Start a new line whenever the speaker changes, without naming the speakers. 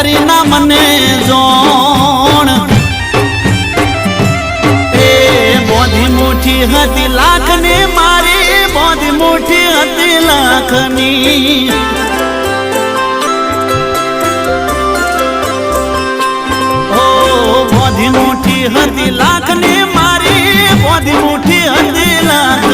કરી ના મને જોણ એ બોધી મુઠી હતી લાખની મારી બોધી મુઠી હતી લાખની બોધી મુઠી હતી લાખની મારી બોધી મુઠી હતી લાખ